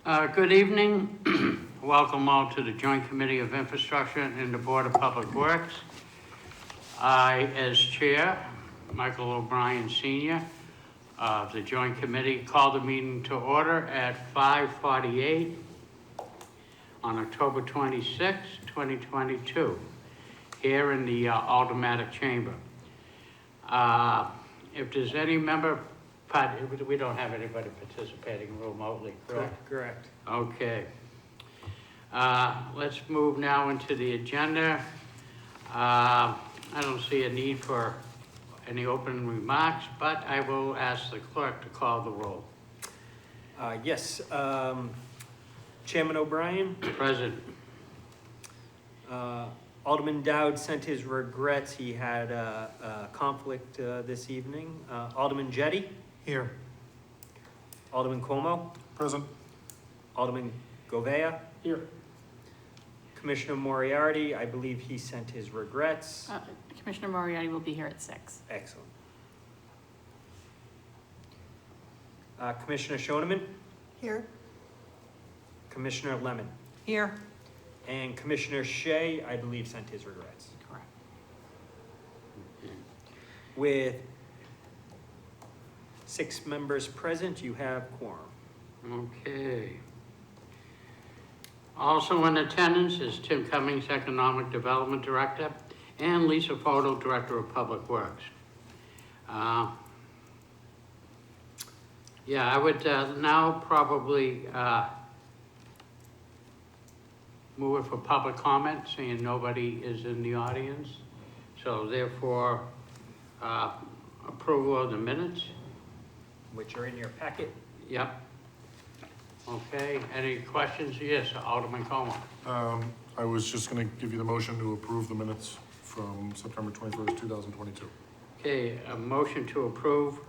Good evening. Welcome all to the Joint Committee of Infrastructure and the Board of Public Works. I, as Chair, Michael O'Brien Sr. of the Joint Committee, call the meeting to order at 5:48 on October 26, 2022, here in the Aldermanic Chamber. If there's any member, we don't have anybody participating remotely, correct? Correct. Okay. Let's move now into the agenda. I don't see a need for any open remarks, but I will ask the clerk to call the roll. Yes, Chairman O'Brien. Present. Alderman Dowd sent his regrets. He had a conflict this evening. Alderman Jetty. Here. Alderman Como. Present. Alderman Govea. Here. Commissioner Moriarty, I believe he sent his regrets. Commissioner Moriarty will be here at 6. Excellent. Commissioner Shoneman. Here. Commissioner Lemon. Here. And Commissioner Shea, I believe, sent his regrets. Correct. With 6 members present, you have quorum. Okay. Also in attendance is Tim Cummings, Economic Development Director, and Lisa Foto, Director of Public Works. Yeah, I would now probably move it for public comment, seeing nobody is in the audience. So therefore, approval of the minutes. Which are in your packet. Yep. Okay, any questions? Yes, Alderman Como. I was just going to give you the motion to approve the minutes from September 21st, 2022. Okay, a motion to approve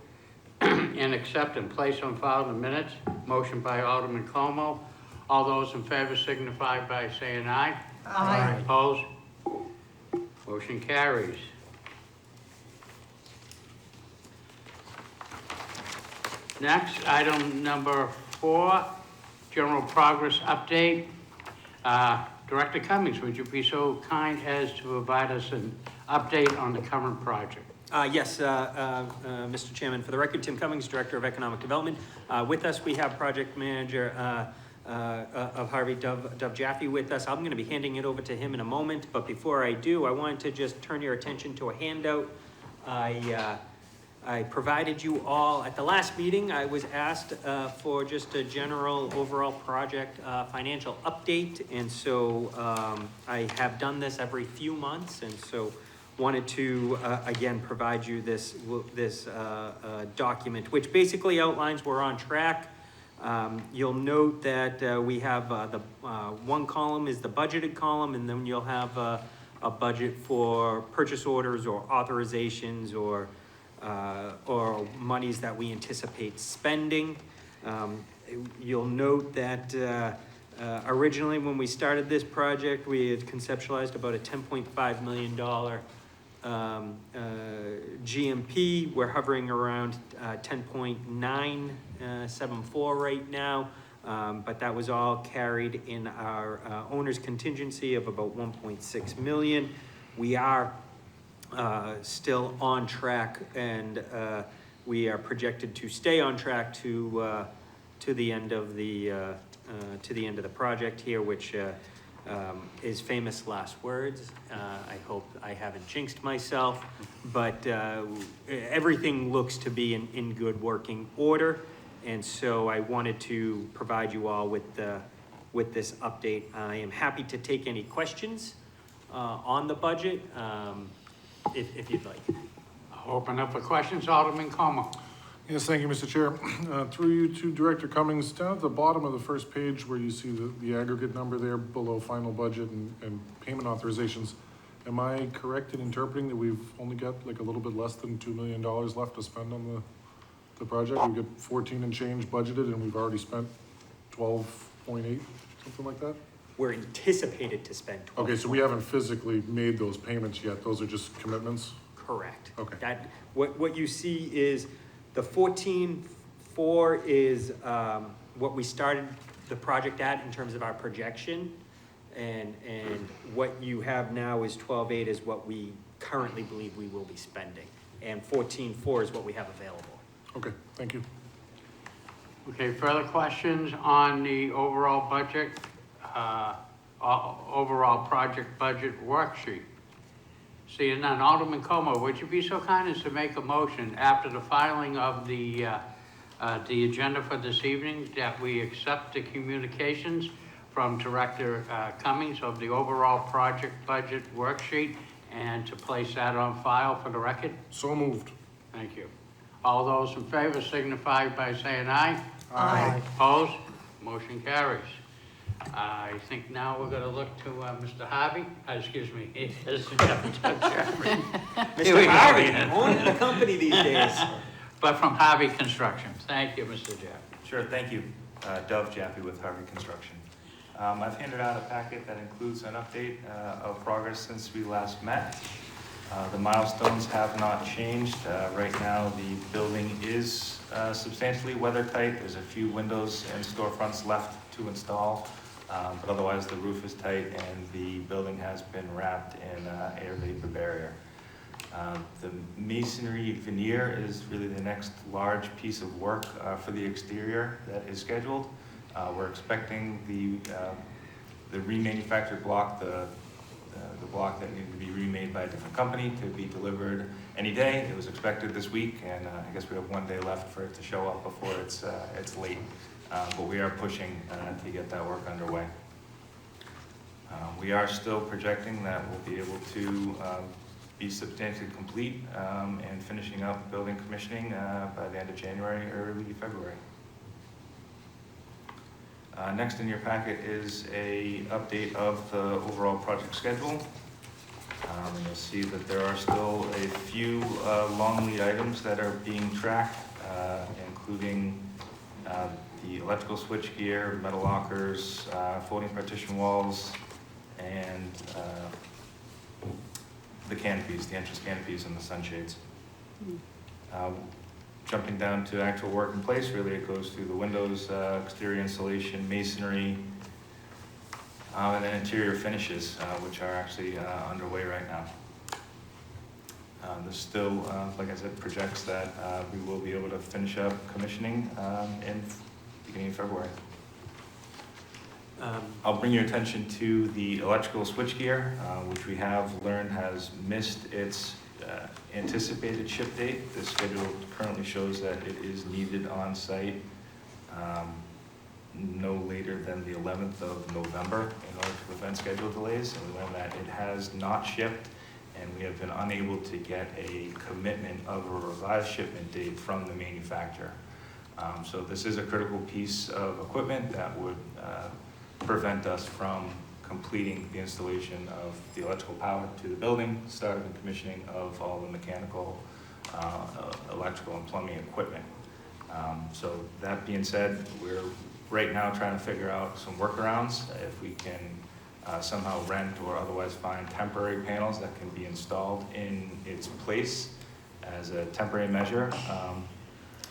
and accept and place on file the minutes. Motion by Alderman Como. All those in favor signify by saying aye. Aye. Opposed? Motion carries. Next, item number 4, general progress update. Director Cummings, would you be so kind as to provide us an update on the current project? Yes, Mr. Chairman, for the record, Tim Cummings, Director of Economic Development. With us, we have Project Manager of Harvey, Dov Jaffe, with us. I'm going to be handing it over to him in a moment, but before I do, I wanted to just turn your attention to a handout. I provided you all, at the last meeting, I was asked for just a general overall project financial update, and so I have done this every few months, and so wanted to again provide you this document, which basically outlines we're on track. You'll note that we have the one column is the budgeted column, and then you'll have a budget for purchase orders or authorizations or monies that we anticipate spending. You'll note that originally when we started this project, we had conceptualized about a $10.5 million GMP. We're hovering around 10.974 right now, but that was all carried in our owner's contingency of about 1.6 million. We are still on track, and we are projected to stay on track to the end of the project here, which is famous last words. I hope I haven't jinxed myself, but everything looks to be in good working order, and so I wanted to provide you all with this update. I am happy to take any questions on the budget. If you'd like. I'll open up for questions. Alderman Como. Yes, thank you, Mr. Chair. Through you to Director Cummings, down at the bottom of the first page where you see the aggregate number there below final budget and payment authorizations, am I correct in interpreting that we've only got like a little bit less than $2 million left to spend on the project? We've got 14 and change budgeted, and we've already spent 12.8, something like that? We're anticipated to spend 12. Okay, so we haven't physically made those payments yet. Those are just commitments? Correct. Okay. That what you see is the 14.4 is what we started the project at in terms of our projection. And what you have now is 12.8 is what we currently believe we will be spending. And 14.4 is what we have available. Okay, thank you. Okay, further questions on the overall budget, overall project budget worksheet? Seeing none, Alderman Como, would you be so kind as to make a motion after the filing of the agenda for this evening that we accept the communications from Director Cummings of the overall project budget worksheet and to place that on file for the record? So moved. Thank you. All those in favor signify by saying aye. Aye. Opposed? Motion carries. I think now we're gonna look to Mr. Harvey, excuse me, Jeffrey. Here we Mr. go Harvey, again. owning the company these days. But from Harvey Construction. Thank you, Mr. Jeff. Sure, thank you. Dov Jaffe with Harvey Construction. I've handed out a packet that includes an update of progress since we last met. The milestones have not changed. Right now, the building is substantially weather tight. There's a few windows and storefronts left to install, but otherwise the roof is tight and the building has been wrapped in air vapor barrier. The masonry veneer is really the next large piece of work for the exterior that is scheduled. We're expecting the remanufactured block, the block that needed to be remade by a different company to be delivered any day. It was expected this week, and I guess we have 1 day left for it to show up before it's late. But we are pushing to get that work underway. We are still projecting that we'll be able to be substantially complete and finishing up building commissioning by the end of January or early February. Next in your packet is a update of the overall project schedule. And you'll see that there are still a few long lead items that are being tracked, including the electrical switch gear, metal lockers, folding partition walls, and the canopies, the entrance canopies and the sunshades. Jumping down to actual work in place, really it goes through the windows, exterior insulation, masonry, and then interior finishes, which are actually underway right now. There's still, like I said, projects that we will be able to finish up commissioning in beginning of February. I'll bring your attention to the electrical switchgear, which we have learned has missed its anticipated ship date. The schedule currently shows that it is needed on site no later than the 11th of November in order to prevent schedule delays. And we learned that it has not shipped, and we have been unable to get a commitment of a revised shipment date from the manufacturer. So this is a critical piece of equipment that would prevent us from completing the installation of the electrical power to the building, starting the commissioning of all the mechanical, electrical and plumbing equipment. So that being said, we're right now trying to figure out some workarounds. If we can somehow rent or otherwise find temporary panels that can be installed in its place as a temporary measure.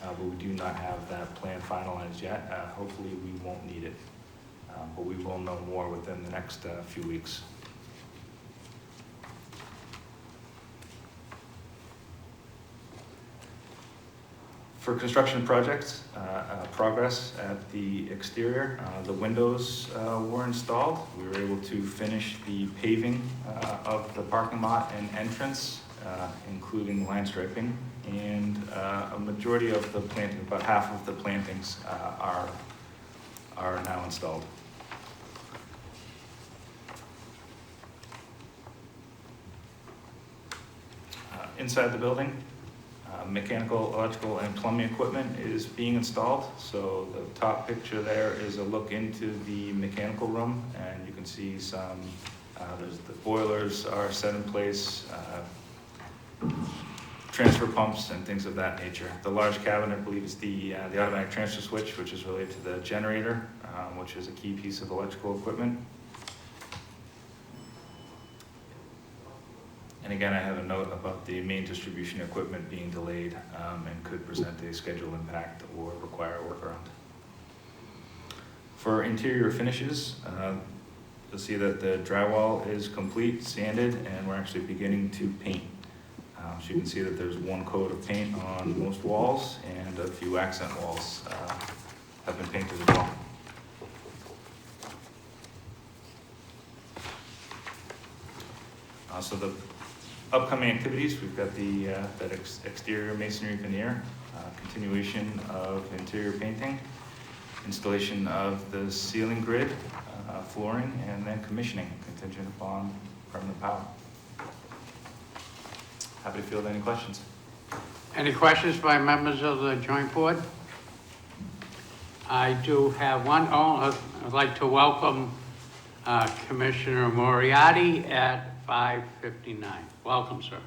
But we do not have that plan finalized yet. Hopefully we won't need it. But we will know more within the next few weeks. For construction projects, progress at the exterior, the windows were installed. We were able to finish the paving of the parking lot and entrance, including line striping, and a majority of the planting, about half of the plantings are now installed. Inside the building, mechanical, electrical, and plumbing equipment is being installed. So the top picture there is a look into the mechanical room, and you can see some, the boilers are set in place, transfer pumps and things of that nature. The large cabinet, I believe, is the automatic transfer switch, which is related to the generator, which is a key piece of electrical equipment. And again, I have a note about the main distribution equipment being delayed and could present a schedule impact or require a workaround. For interior finishes, you'll see that the drywall is complete, sanded, and we're actually beginning to paint. So you can see that there's one coat of paint on most walls, and a few accent walls have been painted as well. So the upcoming activities, we've got that exterior masonry veneer, continuation of interior painting, installation of the ceiling grid, flooring, and then commissioning contingent upon permanent power. Happy to field any questions. Any questions by members of the joint board? I do have one. Oh, I'd like to welcome Commissioner Moriarty at 5:59. Welcome, sir.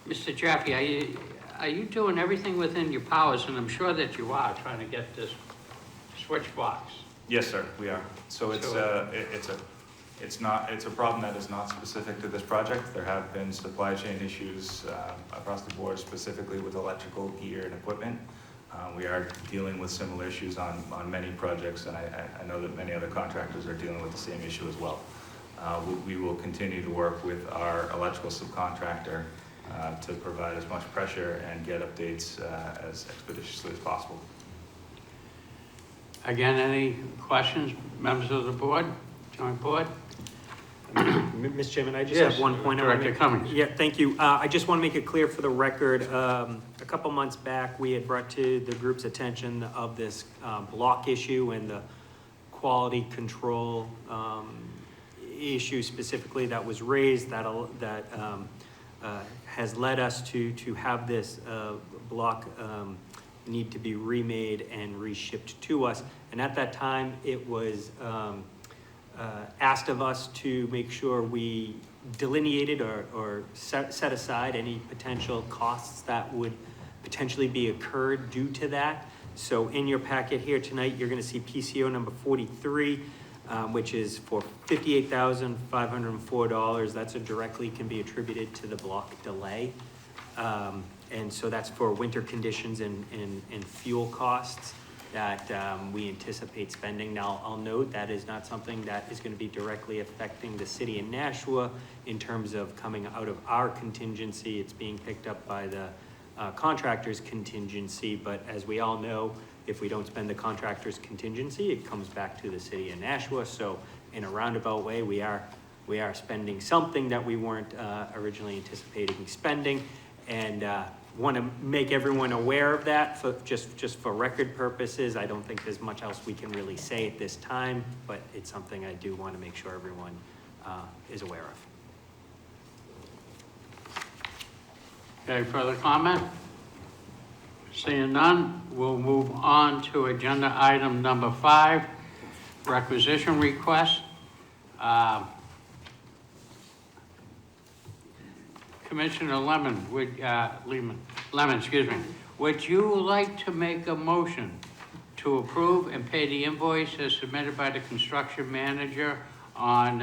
Mr. Jaffe, are you doing everything within your powers, and I'm sure that you are, trying to get this switch box? Yes, sir, we are. So it's a problem that is not specific to this project. There have been supply chain issues across the board, specifically with electrical gear and equipment. We are dealing with similar issues on many projects, and I know that many other contractors are dealing with the same issue as well. We will continue to work with our electrical subcontractor to provide as much pressure and get updates as expeditiously as possible. Again, any questions, members of the board, joint board? Mr. Chairman, I just Yes, have one point. I wanna Director make- Cummings. Yeah, thank you. I just want to make it clear for the record, a couple months back, we had brought to the group's attention of this block issue and the quality control issue specifically that was raised that has led us to have this block need to be remade and reshipped to us. And at that time, it was asked of us to make sure we delineated or set aside any potential costs that would potentially be incurred due to that. So in your packet here tonight, you're gonna see PCO number 43, which is for $58,504. That's directly can be attributed to the block delay. And so that's for winter conditions and fuel costs that we anticipate spending. Now, I'll note that is not something that is going to be directly affecting the city of Nashua in terms of coming out of our contingency. It's being picked up by the contractor's contingency, but as we all know, if we don't spend the contractor's contingency, it comes back to the city of Nashua. So in a roundabout way, we are spending something that we weren't originally anticipating spending, and want to make everyone aware of that for just for record purposes. I don't think there's much else we can really say at this time, but it's something I do want to make sure everyone is aware of. Okay, further comment? Seeing none, we'll move on to agenda item number 5, requisition request. Commissioner Lemon, would you like to make a motion to approve and pay the invoice as submitted by the construction manager on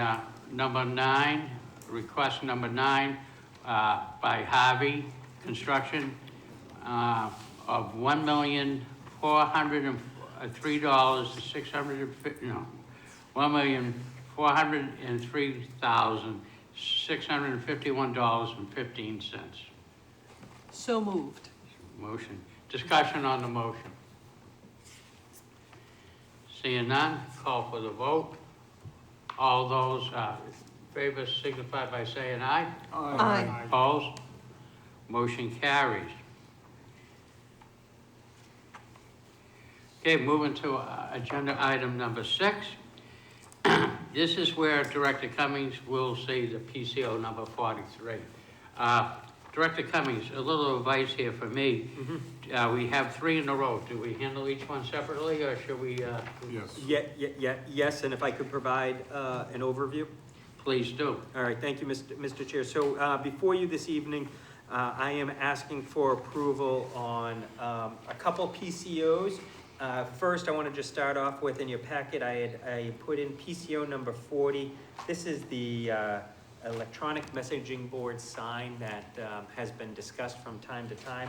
number 9, request number 9 by Harvey Construction of $1,403,651.15. So moved. Motion. Discussion on the motion. Seeing none, call for the vote. All those in favor signify by saying aye. Aye. Opposed? Motion carries. Okay, moving to agenda item number 6. This is where Director Cummings will see the PCO number 43. Director Cummings, a little advice here for me. We have 3 in a row. Do we handle each one separately, or should we? Yes. Yes, and if I could provide an overview? Please do. All right, thank you, Mr. Chair. So before you this evening, I am asking for approval on a couple PCOs. First, I want to just start off with, in your packet, I put in PCO number 40. This is the electronic messaging board sign that has been discussed from time to time.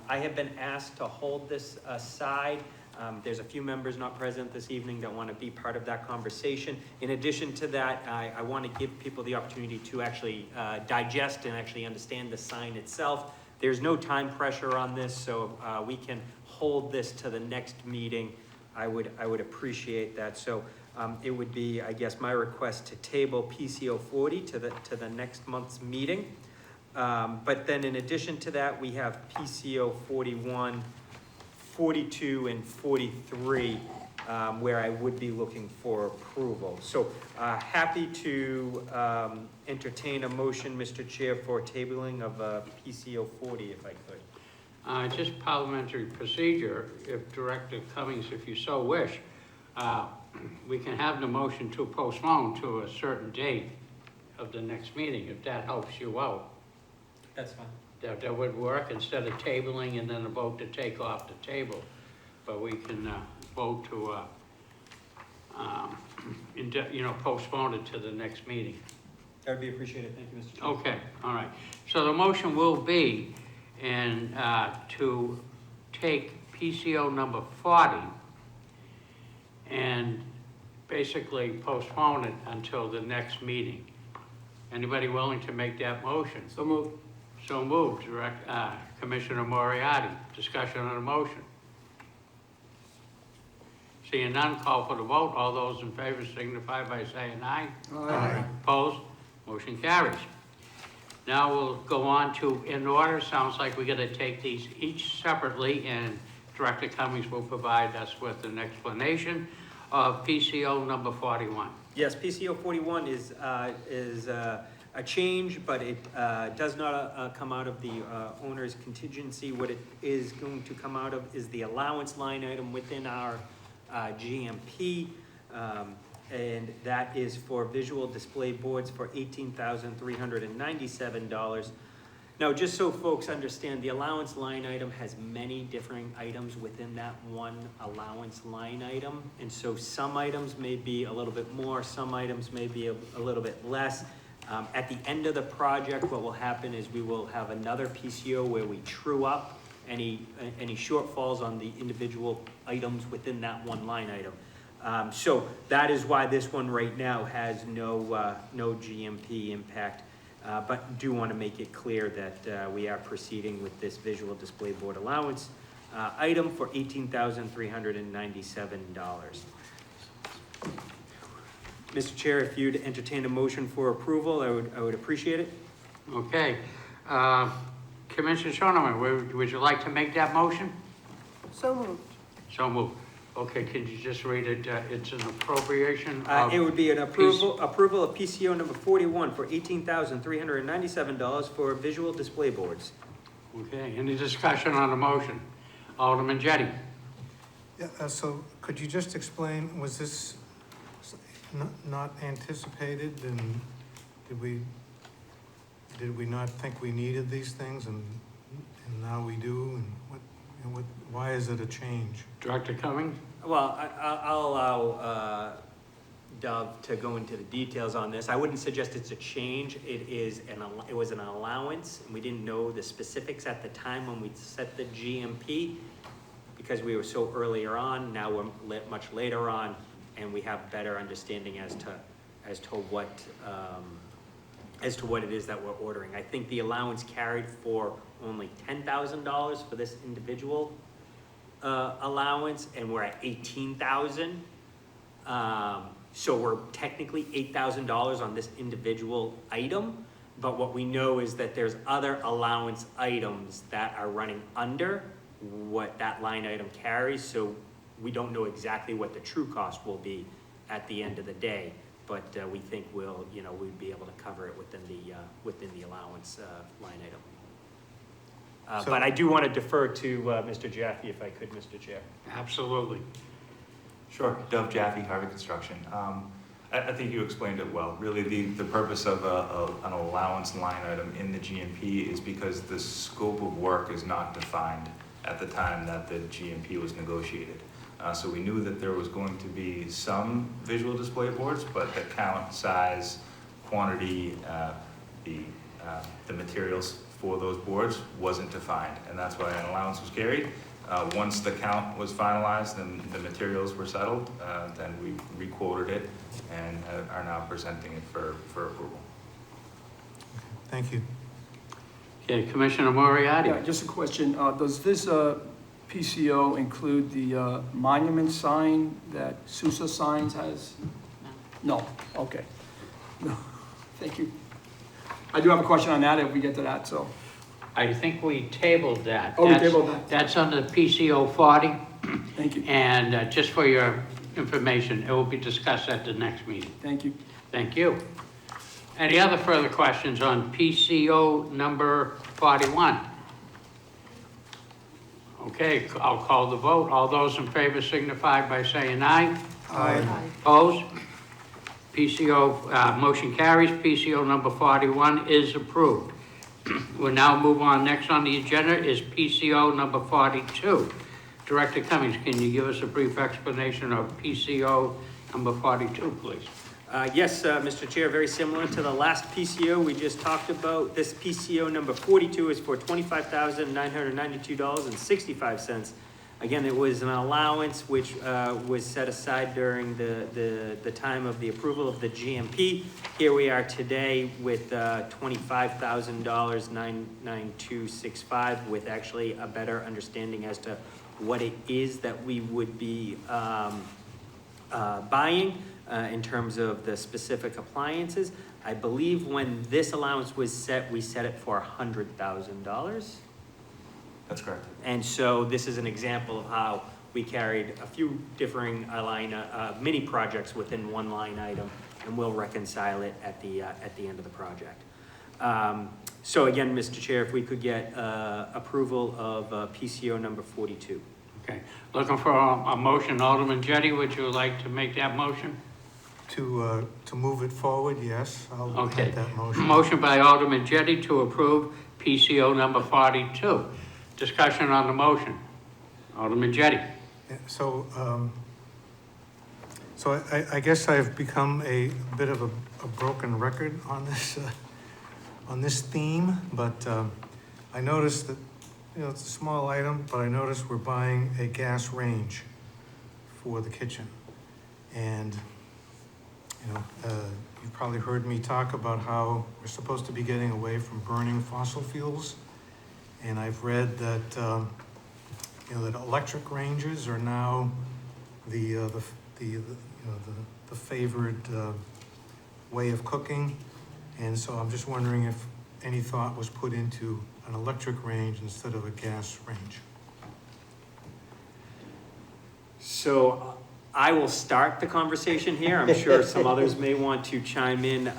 I have been asked to hold this aside There's a few members not present this evening that want to be part of that conversation. In addition to that, I want to give people the opportunity to actually digest and actually understand the sign itself. There's no time pressure on this, so we can hold this to the next meeting. I would appreciate that. So it would be, I guess, my request to table PCO 40 to the next month's meeting. But then in addition to that, we have PCO 41, 42, and 43, where I would be looking for approval. So happy to entertain a motion, Mr. Chair, for tabling of PCO 40, if I could. Just parliamentary procedure, if Director Cummings, if you so wish, we can have the motion to postpone to a certain date of the next meeting, if that helps you out. That's fine. That would work, instead of tabling and then a vote to take off the table. But we can vote to, postpone it to the next meeting. That would be appreciated. Thank you, Mr. Chair. Okay, all right. So the motion will be to take PCO number 40 and basically postpone it until the next meeting. Anybody willing to make that motion? So moved. So moved, Commissioner Moriarty. Discussion on the motion. Seeing none, call for the vote. All those in favor signify by saying aye. Aye. Opposed? Motion carries. Now we'll go on to, in order, sounds like we're gonna take these each separately, and Director Cummings will provide us with an explanation of PCO number 41. Yes, PCO 41 is a change, but it does not come out of the owner's contingency. What it is going to come out of is the allowance line item within our GMP, and that is for visual display boards for $18,397. Now, just so folks understand, the allowance line item has many different items within that one allowance line item. And so some items may be a little bit more, some items may be a little bit less. At the end of the project, what will happen is we will have another PCO where we true up any shortfalls on the individual items within that one line item. So that is why this one right now has no GMP impact. But do want to make it clear that we are proceeding with this visual display board allowance item for $18,397. Mr. Chair, if you'd entertain a motion for approval, I would appreciate it. Okay. Commissioner Schoeneman, would you like to make that motion? So moved. So moved. Okay, can you just read it? It's an appropriation It would be an approval of PCO number 41 for $18,397 for visual display boards. Okay, any discussion on the motion? Alderman Jettie. Yeah, so could you just explain, was this not anticipated, and did we not think we needed these things, and now we do, and why is it a change? Director Cummings? Well, I'll allow Dov to go into the details on this. I wouldn't suggest it's a change. It was an allowance, and we didn't know the specifics at the time when we set the GMP because we were so earlier on. Now we're much later on, and we have better understanding as to what it is that we're ordering. I think the allowance carried for only $10,000 for this individual allowance, and we're at $18,000. So we're technically $8,000 on this individual item, but what we know is that there's other allowance items that are running under what that line item carries, so we don't know exactly what the true cost will be at the end of the day, but we think we'd be able to cover it within the allowance line item. But I do want to defer to Mr. Jaffe, if I could, Mr. Chair. Absolutely. Sure, Dov Jaffe, Harvey Construction. I think you explained it well. Really, the purpose of an allowance line item in the GMP is because the scope of work is not defined at the time that the GMP was negotiated. So we knew that there was going to be some visual display boards, but the count, size, quantity, the materials for those boards wasn't defined, and that's why an allowance was carried. Once the count was finalized and the materials were settled, then we requoted it and are now presenting it for approval. Thank you. Okay, Commissioner Moriarty? Yeah, just a question. Does this PCO include the monument sign that Sousa Signs has? No, okay. No, thank you. I do have a question on that if we get to that, so. I think we tabled that. Oh, we tabled that. That's under PCO 40, Thank you, and just for your information, it will be discussed at the next meeting. thank you. Thank you. Any other further questions on PCO number 41? Okay, I'll call the vote. All those in favor signify by saying aye. Aye. Opposed? PCO, motion carries. PCO number 41 is approved. We'll now move on. Next on the agenda is PCO number 42. Director Cummings, can you give us a brief explanation of PCO number 42, please? Yes, Mr. Chair, very similar to the last PCO we just talked about. This PCO number 42 is for $25,992.65. Again, it was an allowance which was set aside during the time of the approval of the GMP. Here we are today with $25,000,992.65 with actually a better understanding as to what it is that we would be buying in terms of the specific appliances. I believe when this allowance was set, we set it for $100,000. That's correct. And so this is an example of how we carried a few differing mini projects within one line item, and we'll reconcile it at the end of the project. So again, Mr. Chair, if we could get approval of PCO number 42. Okay, looking for a motion. Alderman Jettie, would you like to make that motion? To move it forward, yes, I'll Okay. make that motion. Motion by Alderman Jettie to approve PCO number 42. Discussion on the motion. Alderman Jettie. Yeah, so, I guess I've become a bit of a broken record on this theme, but I noticed that, it's a small item, but I noticed we're buying a gas range for the kitchen. And, you've probably heard me talk about how we're supposed to be getting away from burning fossil fuels. And I've read that, that electric ranges are now the favored way of cooking. And so I'm just wondering if any thought was put into an electric range instead of a gas range. So I will start the conversation here. I'm sure some others may want to chime in.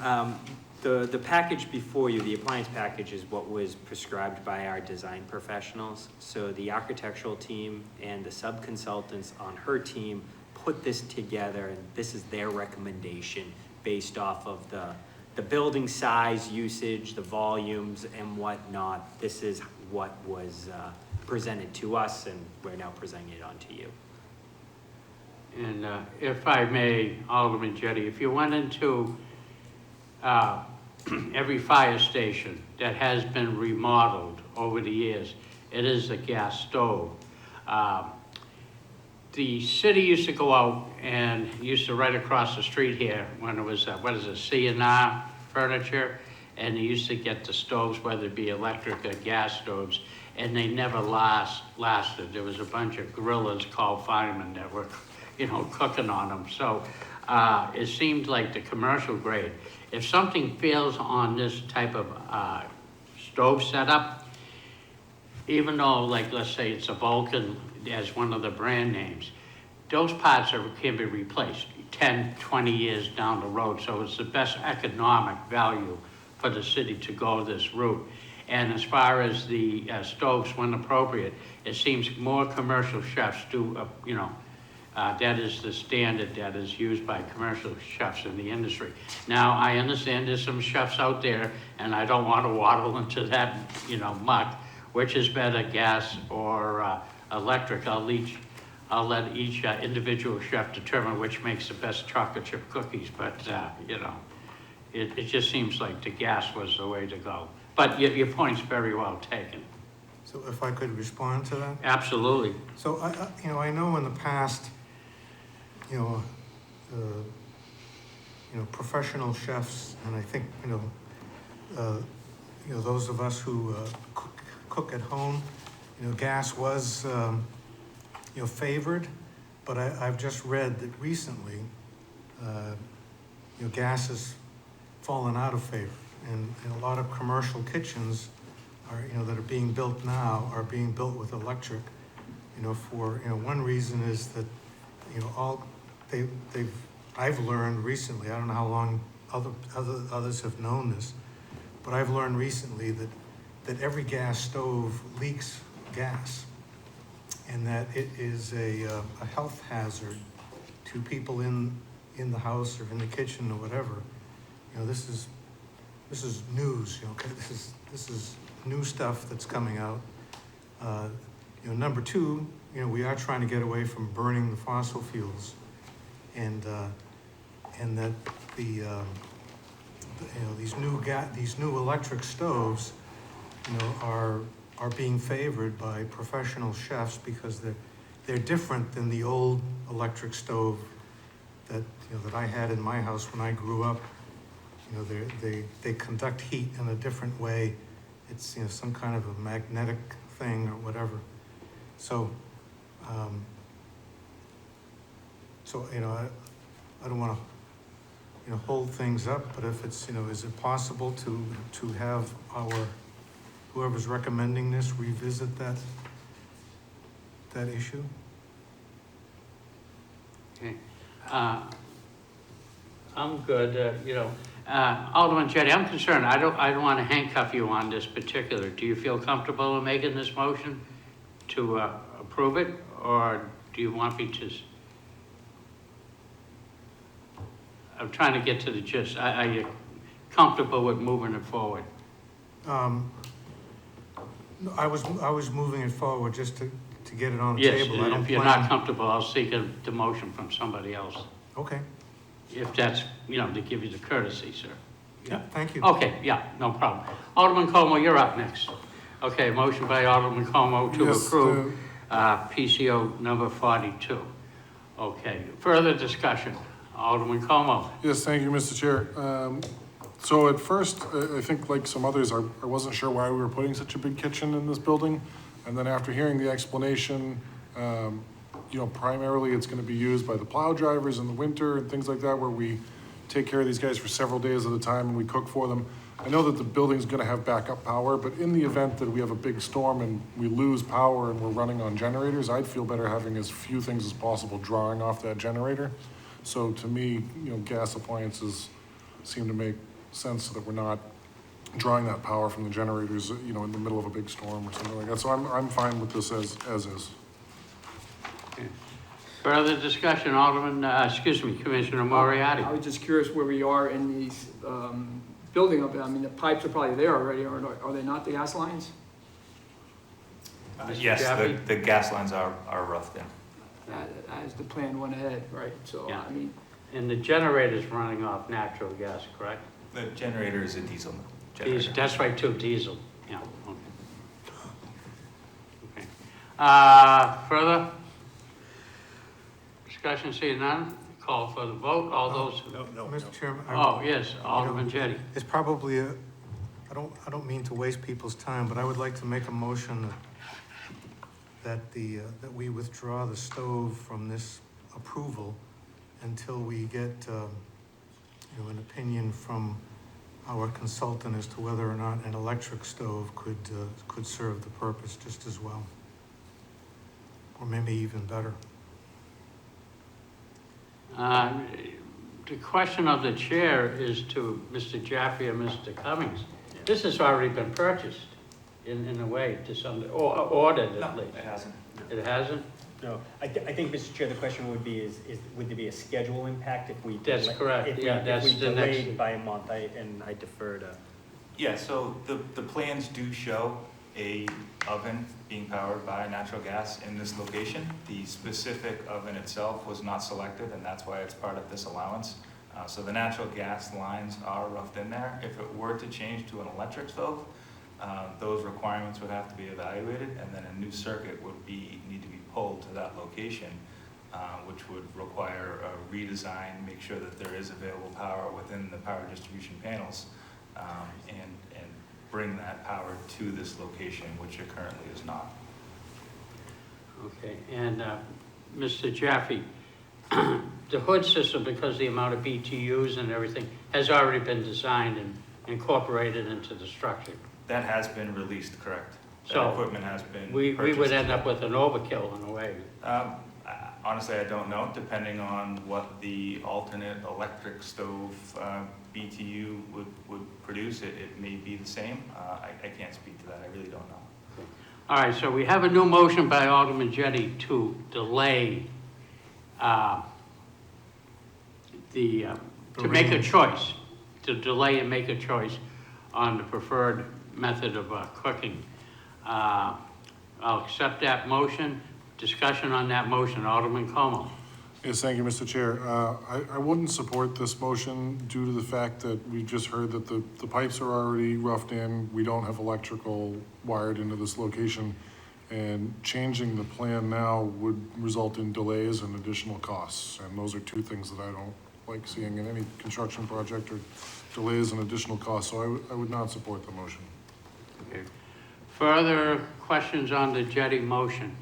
The package before you, the appliance package, is what was prescribed by our design professionals. So the architectural team and the sub-consultants on her team put this together, and this is their recommendation based off of the building size, usage, the volumes, and whatnot. This is what was presented to us, and we're now presenting it on to you. And if I may, Alderman Jettie, if you went into every fire station that has been remodeled over the years, it is a gas stove. The city used to go out and used to right across the street here when it was, C&R Furniture, and they used to get the stoves, whether it be electric or gas stoves, and they never lasted. There was a bunch of guerrillas called firemen that were, cooking on them. So it seemed like the commercial grade. If something fails on this type of stove setup, even though, like, let's say it's a Vulcan as one of the brand names, those parts can be replaced 10, 20 years down the road. So it's the best economic value for the city to go this route. And as far as the stoves, when appropriate, it seems more commercial chefs do, that is the standard that is used by commercial chefs in the industry. Now, I understand there's some chefs out there, and I don't want to waddle into that, muck, which is better, gas or electric. I'll let each individual chef determine which makes the best chocolate chip cookies, but, it just seems like the gas was the way to go. But your point's very well taken. So if I could respond to that? Absolutely. So I know in the past, uh, professional chefs, and I think, those of us who cook at home, gas was, favored, but I've just read that recently, gas has fallen out of favor, and a lot of commercial kitchens that are being built now are being built with electric, for, one reason is that, I've learned recently, I don't know how long others have known this, but I've learned recently that every gas stove leaks gas, and that it is a health hazard to people in the house or in the kitchen or whatever. This is news, okay? This is new stuff that's coming out. Number two, we are trying to get away from burning the fossil fuels, and that these new electric stoves, are being favored by professional chefs because they're different than the old electric stove that I had in my house when I grew up. They conduct heat in a different way. It's some kind of a magnetic thing or whatever. So I don't want to hold things up, but if it's is it possible to have whoever's recommending this revisit that issue? Okay. I'm good, Alderman Jettie, I'm concerned, I don't want to handcuff you on this particular. Do you feel comfortable in making this motion to approve it, or do you want me to? I'm trying to get to the gist. Are you comfortable with moving it forward? No, I was moving it forward just to get it on the Yes, table. I don't if you're plan- not comfortable, I'll seek a demotion from somebody else. Okay, If that's, to give you the courtesy, sir. yeah, thank you. Okay, yeah, no problem. Alderman Como, you're up next. Okay, motion by Alderman Como to Yes, approve PCO number 42. Okay, further discussion. Alderman Como. Yes, thank you, Mr. Chair. So at first, I think like some others, I wasn't sure why we were putting such a big kitchen in this building. And then after hearing the explanation, primarily it's gonna be used by the plow drivers in the winter and things like that, where we take care of these guys for several days at a time and we cook for them. I know that the building's gonna have backup power, but in the event that we have a big storm and we lose power and we're running on generators, I'd feel better having as few things as possible drawing off that generator. So to me, gas appliances seem to make sense so that we're not drawing that power from the generators, in the middle of a big storm or something like that. So I'm fine with this as is. Further discussion, Commissioner Moriarty. I was just curious where we are in these, building of it. I mean, the pipes are probably there already, or are they not, the gas lines? Mr. Yes, Jaffe? the gas lines are roughed in. As the plan went ahead, right? So, Yeah. I mean, And the generator's running off natural gas, correct? The generator is a diesel generator. That's right, too, diesel, yeah, okay. Further discussion, seeing none, call for the vote, all those. Mr. Chairman. Oh, yes, Alderman Jettie. It's probably I don't mean to waste people's time, but I would like to make a motion that we withdraw the stove from this approval until we get, an opinion from our consultant as to whether or not an electric stove could serve the purpose just as well. Or maybe even better. The question of the chair is to Mr. Jaffe or Mr. Cummings. This has already been purchased in a way to some, or ordered at No, least. it hasn't. It hasn't? No, I think, Mr. Chair, the question would be would there be a schedule impact if we? That's correct. Yeah, that's If we the next- delayed by a month, I defer to. Yeah, so the plans do show a oven being powered by natural gas in this location. The specific oven itself was not selected, and that's why it's part of this allowance. So the natural gas lines are roughed in there. If it were to change to an electric stove, those requirements would have to be evaluated, and then a new circuit would need to be pulled to that location, which would require a redesign, make sure that there is available power within the power distribution panels, and bring that power to this location, which it currently is not. Okay, and Mr. Jaffe, the hood system, because the amount of BTUs and everything, has already been designed and incorporated into the structure. That has been released, correct? So, that equipment has been We would purchased. end up with an overkill in a way. Honestly, I don't know, depending on what the alternate electric stove BTU would produce, it may be the same. I can't speak to that, I really don't know. All right, so we have a new motion by Alderman Jettie to delay to make a choice, to delay and make a choice on the preferred method of cooking. I'll accept that motion. Discussion on that motion, Alderman Como. Yes, thank you, Mr. Chair. I wouldn't support this motion due to the fact that we just heard that the pipes are already roughed in. We don't have electrical wired into this location. And changing the plan now would result in delays and additional costs. And those are two things that I don't like seeing in any construction project, or delays and additional costs. So I would not support the motion. Okay. Further questions on the Jettie motion?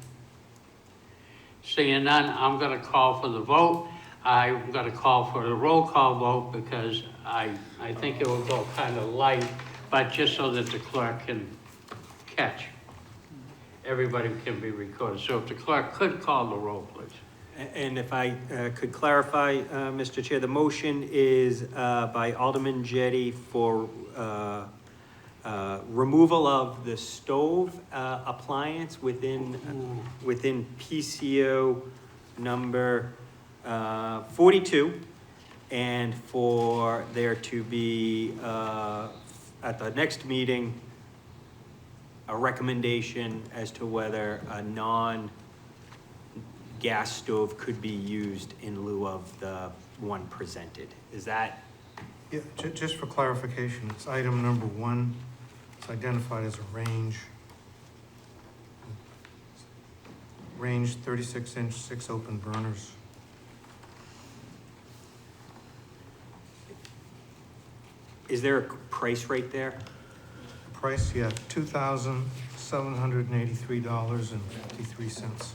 Seeing none, I'm going to call for the vote. I'm going to call for the roll call vote because I think it will go kind of light, but just so that the clerk can catch. Everybody can be recorded. So if the clerk could call the roll, please. And if I could clarify, Mr. Chair, the motion is by Alderman Jettie for removal of the stove appliance within PCO number 42, and for there to be at the next meeting a recommendation as to whether a non-gas stove could be used in lieu of the one presented. Is that? Yeah, just for clarification, it's item number 1. It's identified as a range. Range 36-inch, 6 open burners. Is there a price right there? Price, yeah, $2,783.53.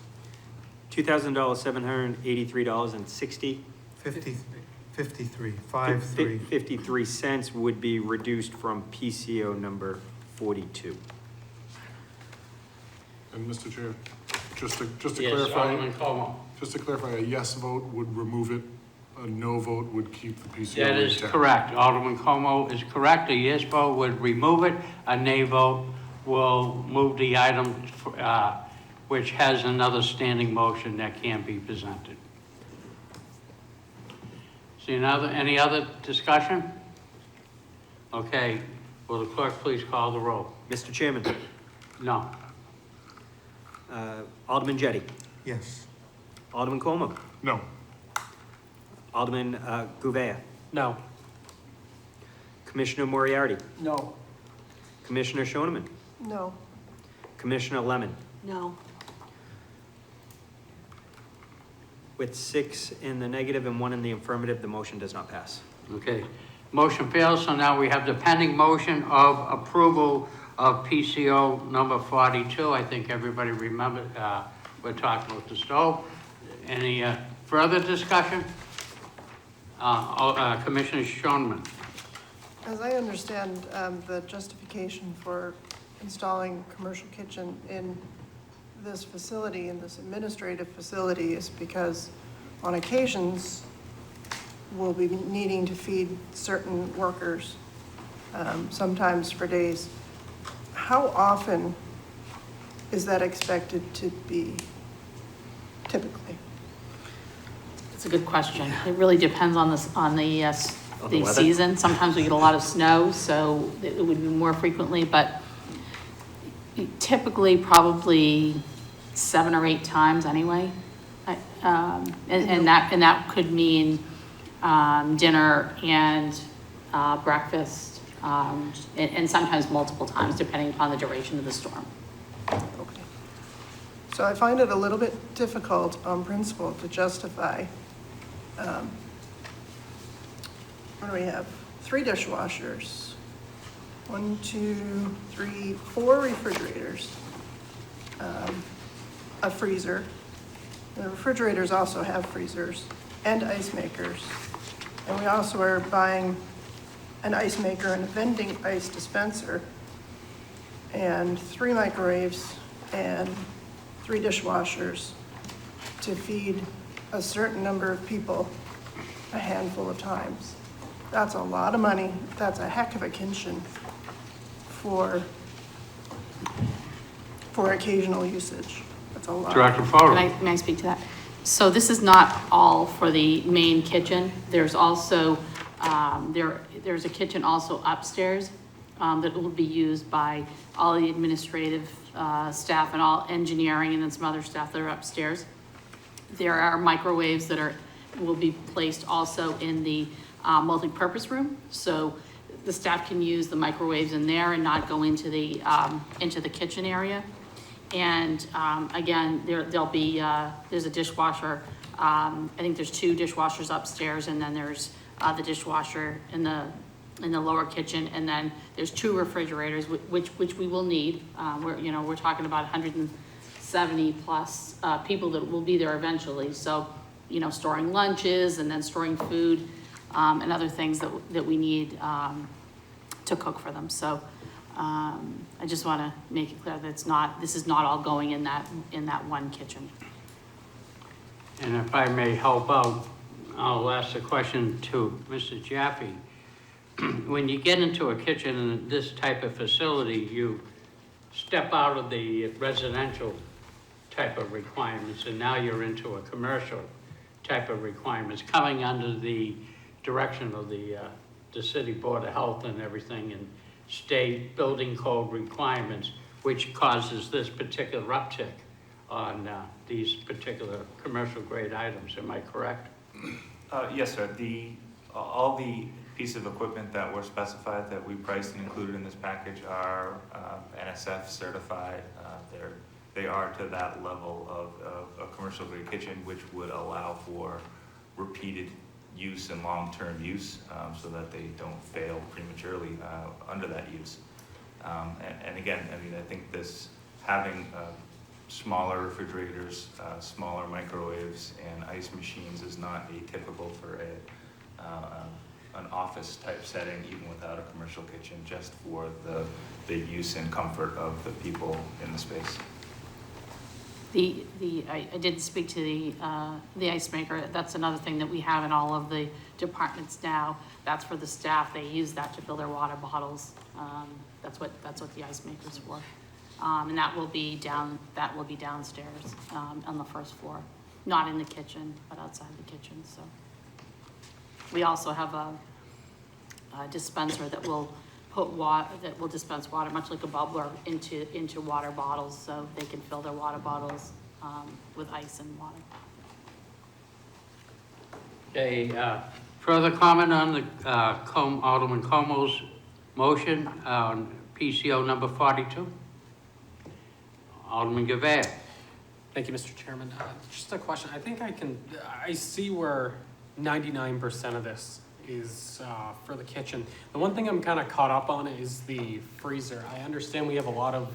$2,783.60. 53 cents would be reduced from PCO number 42. And Mr. Chair, just to Yes, clarify, Alderman Como. a yes vote would remove it, a no vote would keep the PCO That is intact. correct. Alderman Como is correct. A yes vote would remove it. A nay vote will move the item, which has another standing motion that can be presented. See any other discussion? Okay, will the clerk please call the roll? Mr. Chairman, No. Alderman Jettie, Yes. Alderman Como, No. Alderman Gouveia, No. Commissioner Moriarty, No. Commissioner Schoeneman, No. Commissioner Lemon. No. With 6 in the negative and 1 in the affirmative, the motion does not pass. Okay. Motion fails, so now we have the pending motion of approval of PCO number 42. I think everybody remembered, we're talking about the stove. Any further discussion? Commissioner Schoeneman. As I understand, the justification for installing a commercial kitchen in this facility, in this administrative facility, is because on occasions, we'll be needing to feed certain workers, sometimes for days. How often is that expected to be typically? It's a good question. It really depends on the weather? season. Sometimes we get a lot of snow, so it would be more frequently, but typically probably 7 or 8 times anyway. And that could mean dinner and breakfast and sometimes multiple times, depending upon the duration of the storm. Okay. So I find it a little bit difficult on principle to justify, what do we have? 3 dishwashers, 1, 2, 3, 4 refrigerators, a freezer. The refrigerators also have freezers and ice makers. And we also are buying an ice maker and a vending ice dispenser, and 3 microwaves and 3 dishwashers to feed a certain number of people a handful of times. That's a lot of money. That's a heck of a kitchen for occasional usage. That's a lot. Director Faro. May I speak to that? So this is not all for the main kitchen. There's also, there's a kitchen also upstairs that will be used by all the administrative staff and all engineering and then some other staff that are upstairs. There are microwaves that will be placed also in the multi-purpose room. So the staff can use the microwaves in there and not go into the kitchen area. And again, there'll be, there's a dishwasher. I think there's 2 dishwashers upstairs, and then there's the dishwasher in the lower kitchen, and then there's 2 refrigerators, which we will need. We're talking about 170 plus people that will be there eventually. So, storing lunches and then storing food and other things that we need to cook for them. So. I just want to make it clear that this is not all going in that one kitchen. And if I may help out, I'll ask a question to Mr. Jaffe. When you get into a kitchen in this type of facility, you step out of the residential type of requirements, and now you're into a commercial type of requirements, coming under the direction of the City Board of Health and everything, and state building code requirements, which causes this particular uptick on these particular commercial grade items. Am I correct? Yes, sir. All the pieces of equipment that were specified that we priced and included in this package are NSF certified. They are to that level of a commercial grade kitchen, which would allow for repeated use and long-term use, so that they don't fail prematurely under that use. And again, I think having smaller refrigerators, smaller microwaves, and ice machines is not atypical for an office type setting, even without a commercial kitchen, just for the use and comfort of the people in the space. I did speak to the ice maker. That's another thing that we have in all of the departments now. That's for the staff. They use that to fill their water bottles. That's what the ice maker's for. And that will be downstairs on the first floor, not in the kitchen, but outside the kitchen. So we also have a dispenser that will dispense water, much like a bubbler, into water bottles, so they can fill their water bottles with ice and water. Okay, further comment on the Alderman Como's motion on PCO number 42? Alderman GOV. Thank you, Mr. Chairman. Just a question. I see where 99% of this is for the kitchen. The one thing I'm kind of caught up on is the freezer. I understand we have a lot of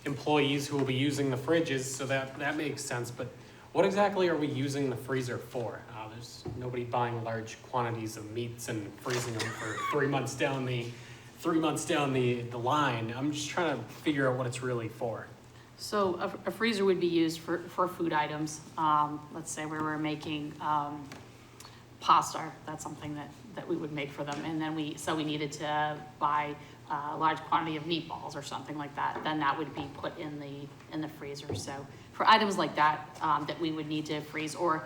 employees who will be using the fridges, so that makes sense, but what exactly are we using the freezer for? There's nobody buying large quantities of meats and freezing them for 3 months down the line. I'm just trying to figure out what it's really for. So a freezer would be used for food items. Let's say we were making pasta. That's something that we would make for them. And then we needed to buy a large quantity of meatballs or something like that. Then that would be put in the freezer. So for items like that, that we would need to freeze, or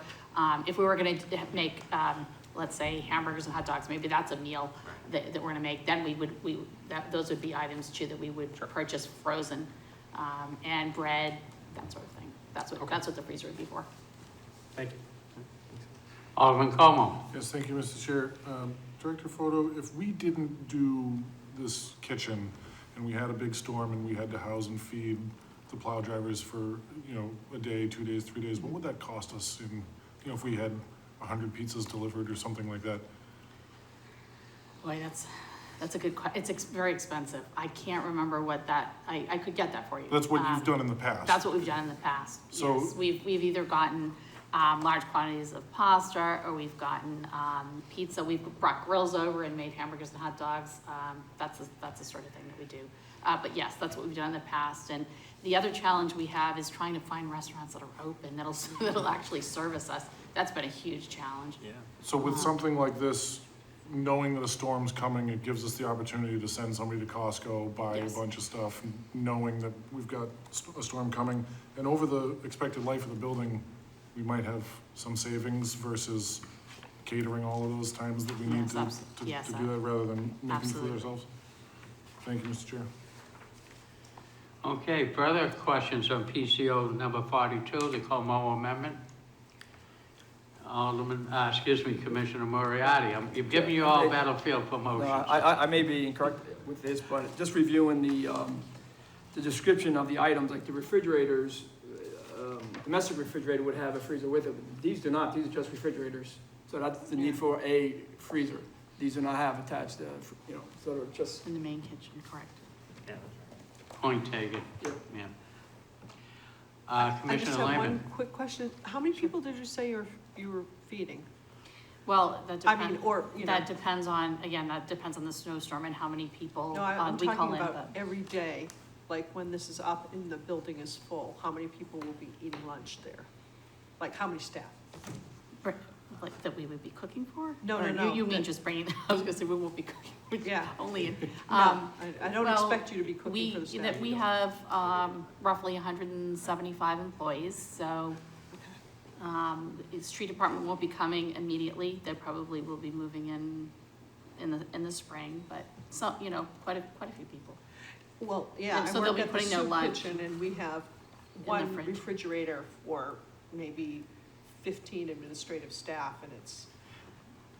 if we were going to make, let's say, hamburgers and hot dogs, maybe that's a meal that we're going to make. Then those would be items too that we would purchase frozen. And bread, that sort of thing. That's what the freezer would be for. Thank you. Alderman Como. Yes, thank you, Mr. Chair. Director Photo, if we didn't do this kitchen and we had a big storm and we had to house and feed the plow drivers for, a day, 2 days, 3 days, what would that cost us in, if we had 100 pizzas delivered or something like that? Boy, that's a good it's very expensive. I can't remember what that, I could get that for you. That's what you've done in the past. That's what we've done in the past. So- Yes, we've either gotten, large quantities of pasta, or we've gotten, pizza. We've brought grills over and made hamburgers and hot dogs. That's the sort of thing that we do. But yes, that's what we've done in the past. And the other challenge we have is trying to find restaurants that are open, that'll actually service us. That's been a huge challenge. Yeah. So with something like this, knowing that a storm's coming, it gives us the opportunity to send somebody to Costco, buy a Yes. bunch of stuff, knowing that we've got a storm coming. And over the expected life of the building, we might have some savings versus catering all of those times that we need Yes, to yes, do that rather than making food absolutely. ourselves. Thank you, Mr. Chair. Okay, further questions on PCO number 42, the Como Amendment? Commissioner Moriarty, you've given you all battlefield promotions. No, I may be incorrect with this, but just reviewing the description of the items, like the refrigerators, domestic refrigerator would have a freezer with it. These do not, these are just refrigerators. So that's the need for a freezer. These do not have attached, so they're just, In the main kitchen, correct. Yeah. Point taken, yeah. yeah. I just Commissioner have one Lehman? quick question. How many people did you say you were feeding? Well, that I depends. mean, or, That depends on, again, that depends on the snowstorm and how many people No, I'm we call talking in. about but- every day, like when this is up and the building is full, how many people will be eating lunch there? Like, how many staff? Like, that we would be cooking for? No, Or no, You that- mean just bringing, I was gonna say, we won't be cooking. Yeah. Only in. No, I don't well, expect you to be cooking for the staff. We have, roughly 175 employees, so, the street department won't be coming immediately. They probably will be moving in the spring, but some, quite a few people. Well, yeah, And I so they'll work be at the putting their soup lunch kitchen and we have the one fridge. refrigerator for maybe 15 administrative staff and it's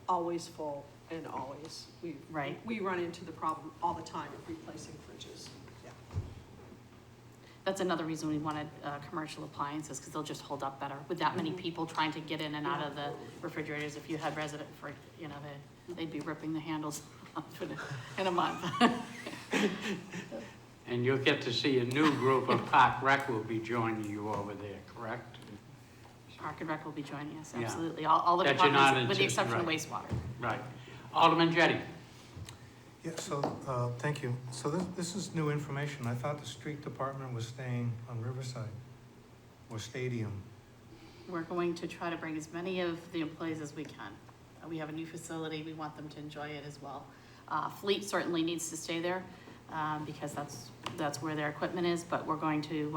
always full and always, Right. we run into the problem all the time of replacing fridges. Yeah. That's another reason we wanted, commercial appliances, because they'll just hold up better. With that many people trying to get in and out of the refrigerators, if you had resident for, they'd be ripping the handles off in a month. And you'll get to see a new group of Park Rec will be joining you over there, correct? Park and Rec will be joining us, Yeah. absolutely. All the That you're not departments, with the into- exception of right. wastewater. Right. Alderman Jettie? Yeah, so, thank you. So this is new information. I thought the street department was staying on Riverside or Stadium. We're going to try to bring as many of the employees as we can. We have a new facility, we want them to enjoy it as well. Fleet certainly needs to stay there, because that's where their equipment is, but we're going to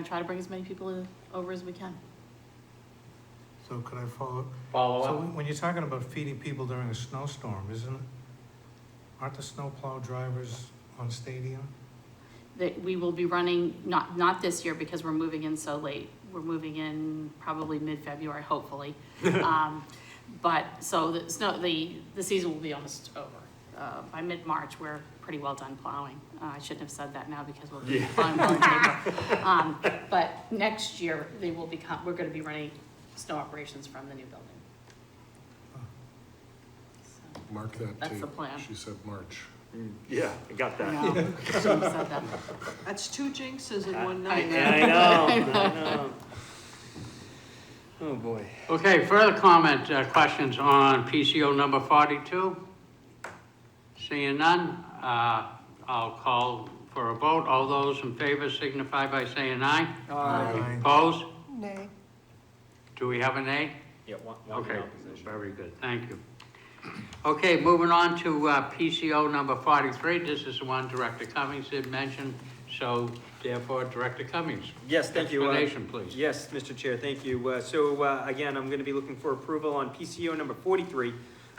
try to bring as many people over as we can. So could I follow? Follow So up? when you're talking about feeding people during a snowstorm, aren't the snowplow drivers on Stadium? That we will be running, not this year because we're moving in so late. We're moving in probably mid-February, hopefully. But, so the season will be almost over. By mid-March, we're pretty well done plowing. I shouldn't have said that now because we'll be plowing more in April. But next year, we're gonna be running snow operations from the new building. So, Mark that That's tape. the plan. She said March. Yeah, I got I that. know, shouldn't have said that. That's 2 jinxes in one I night. know. Oh, boy. Okay, further comment, questions on PCO number 42? Seeing none, I'll call for a vote. All those in favor signify by saying aye. Aye. Opposed? Nay. Do we have a nay? Yeah, one in Okay, opposition. very good, thank you. Okay, moving on to PCO number 43. This is the one Director Cummings had mentioned, so therefore, Director Cummings. Yes, thank you. Explanation, please. Yes, Mr. Chair, thank you. Again, I'm going to be looking for approval on PCO number 43,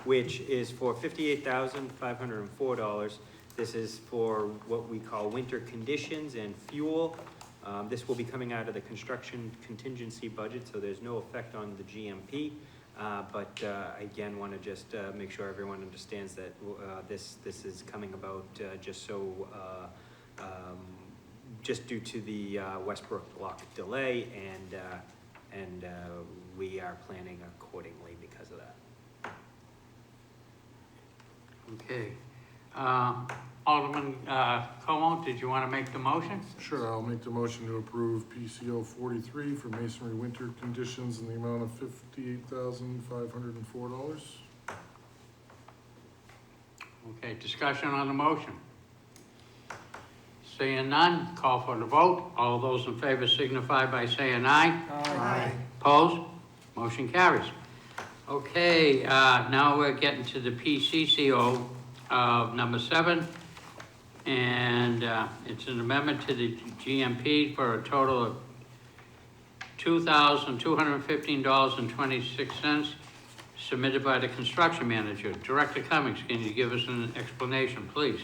which is for $58,504. This is for what we call winter conditions and fuel. This will be coming out of the construction contingency budget, so there's no effect on the GMP. But again, want to just make sure everyone understands that this is coming about just due to the Westbrook block delay, and we are planning accordingly because of that. Okay. Alderman Como, did you want to make the motion? Sure, I'll make the motion to approve PCO 43 for masonry winter conditions in the amount of $58,504. Okay, discussion on the motion. Seeing none, call for the vote. All those in favor signify by saying aye. Aye. Opposed? Motion carries. Okay, now we're getting to the PCCO number 7. And it's an amendment to the GMP for a total of $2,215.26 submitted by the construction manager. Director Cummings, can you give us an explanation, please?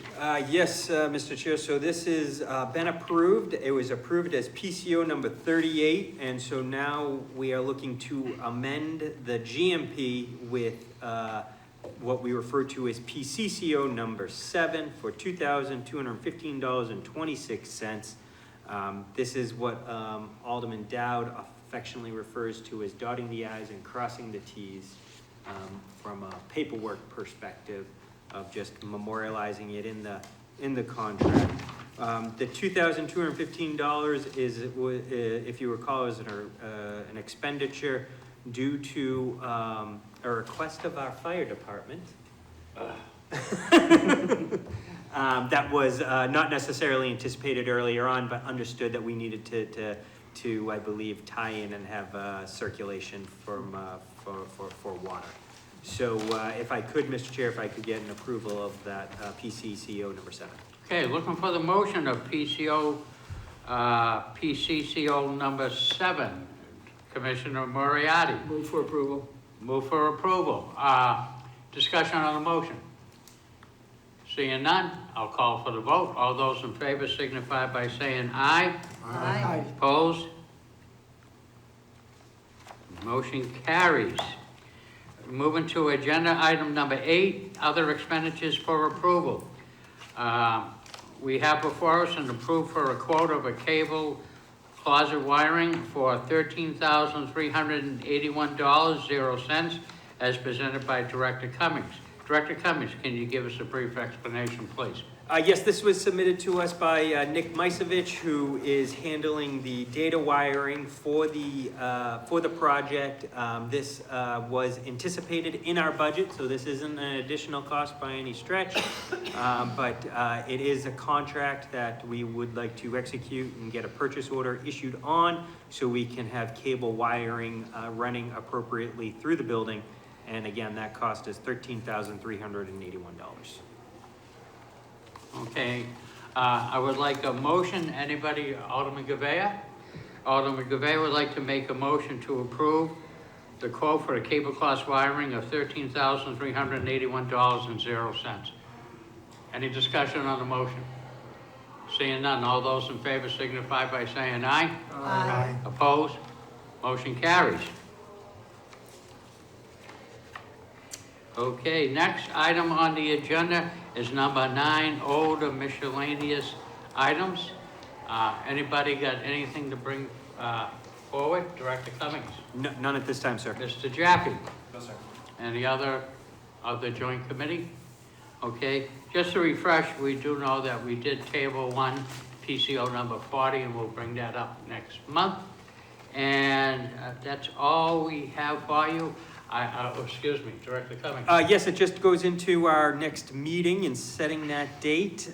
Yes, Mr. Chair, so this has been approved. It was approved as PCO number 38, and so now we are looking to amend the GMP with what we refer to as PCCO number 7 for $2,215.26. This is what Alderman Dowd affectionately refers to as dotting the i's and crossing the t's, from a paperwork perspective of just memorializing it in the contract. The $2,215 is, if you recall, is an expenditure due to a request of our fire department. That was not necessarily anticipated earlier on, but understood that we needed to I believe, tie in and have circulation for water. So if I could, Mr. Chair, if I could get an approval of that PCCO number 7. Okay, looking for the motion of PCCO number 7. Commissioner Moriarty. Move for approval. Move for approval. Discussion on the motion. Seeing none, I'll call for the vote. All those in favor signify by saying aye. Aye. Opposed? Motion carries. Moving to agenda item number 8, other expenditures for approval. We have before us an approve for a quote of a cable closet wiring for $13,381.00 as presented by Director Cummings. Director Cummings, can you give us a brief explanation, please? Yes, this was submitted to us by Nick Misevich, who is handling the data wiring for the project. This was anticipated in our budget, so this isn't an additional cost by any stretch, but it is a contract that we would like to execute and get a purchase order issued on, so we can have cable wiring running appropriately through the building. And again, that cost is $13,381. Okay, I would like a motion. Anybody, Alderman Gouveia? Alderman Gouveia would like to make a motion to approve the quote for a cable class wiring of $13,381.00. Any discussion on the motion? Seeing none, all those in favor signify by saying aye. Aye. Opposed? Motion carries. Okay, next item on the agenda is number 9, older miscellaneous items. Anybody got anything to bring forward? Director Cummings? None at this time, sir. Mr. Jaffe? No, sir. Any other of the joint committee? Okay, just to refresh, we do know that we did table one, PCO number 40, and we'll bring that up next month. And that's all we have for you. Excuse me, Director Cummings. Yes, it just goes into our next meeting and setting that date.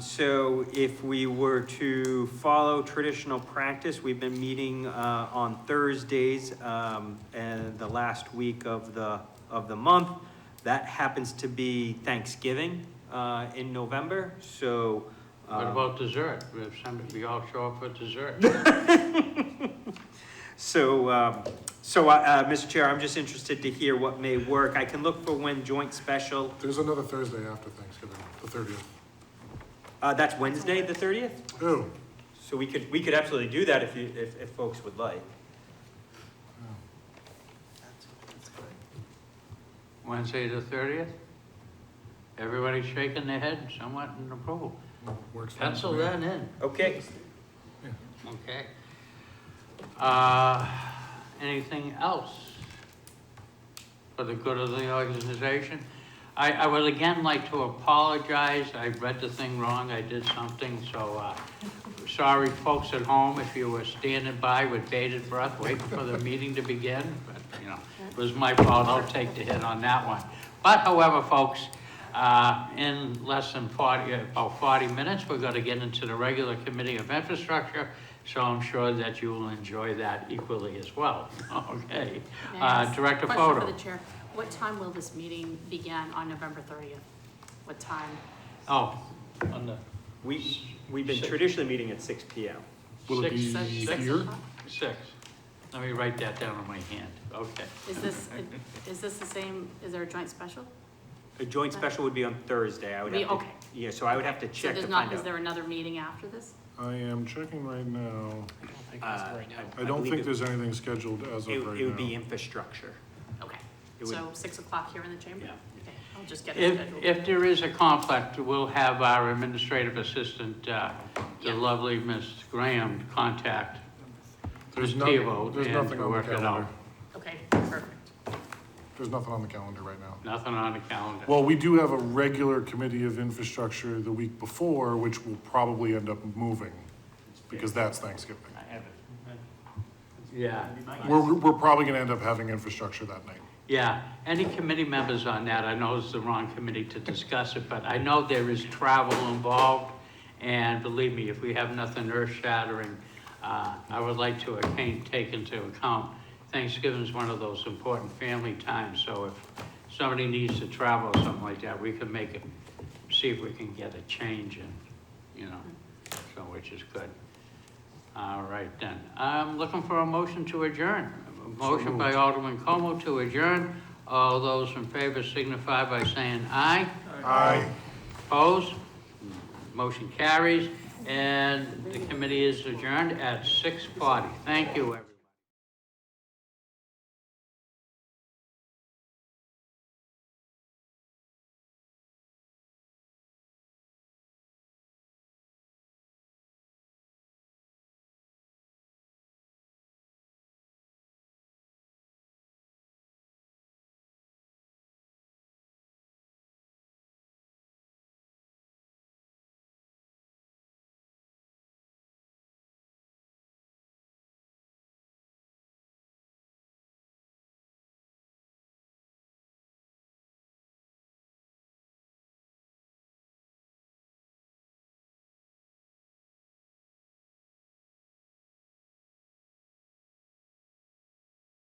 So if we were to follow traditional practice, we've been meeting on Thursdays and the last week of the month. That happens to be Thanksgiving in November. So What about dessert? We all show up for dessert. So, Mr. Chair, I'm just interested to hear what may work. I can look for when joint special. There's another Thursday after Thanksgiving, the 30th. That's Wednesday, the 30th. Oh. So we could absolutely do that if folks would like. Wednesday the 30th? Everybody's shaking their head somewhat in approval. Works fine for Pencil me. that in, Okay. okay? Anything else for the good of the organization? I would again like to apologize. I read the thing wrong. I did something, so, sorry folks at home if you were standing by with bated breath waiting for the meeting to begin, but, you know, it was my fault. I'll take the hit on that one. But however, folks, in less than about 40 minutes, we're gonna get into the regular Committee of Infrastructure, so I'm sure that you will enjoy that equally as well. Okay. May I ask Director a question Photo. for the chair. What time will this meeting begin on November 30th? What time? Oh, on the We've been traditionally meeting at 6 PM. Will it be Six here? o'clock? 6. Let me write that down on my hand. Okay. Is this the same, is there a joint special? A joint special would be on Thursday. I would have to. Okay. Yeah, so I would have to So check to there's find not, is out. there another meeting after this? I am checking right now. I don't think that's right now. I don't believe think it- there's anything scheduled as of right It would be now. infrastructure. Okay, It would- so 6 o'clock here in the chamber? Yeah. Okay, I'll just get it If, scheduled. if there is a conflict, we'll have our administrative assistant, the Yeah. lovely Miss Graham, contact There's Ms. nothing, Tebow there's and nothing to on the work it out. calendar. Okay, perfect. There's nothing on the calendar right now. Nothing on the calendar. Well, we do have a regular committee of infrastructure the week before, which will probably end up moving, because that's Thanksgiving. I have it. Yeah, We're probably gonna end up having infrastructure that night. yeah. Any committee members on that, I know it's the wrong committee to discuss it, but I know there is travel involved. And believe me, if we have nothing earth-shattering, I would like to take into account Thanksgiving is one of those important family times, so if somebody needs to travel or something like that, we can make it, see if we can get a change in, you know, so, which is good. All right, then. I'm looking for a motion to adjourn. A motion by Alderman Como to adjourn. All those in favor signify by saying aye. Aye. Opposed? Motion carries, and the committee is adjourned at 6:40. Thank you, everyone.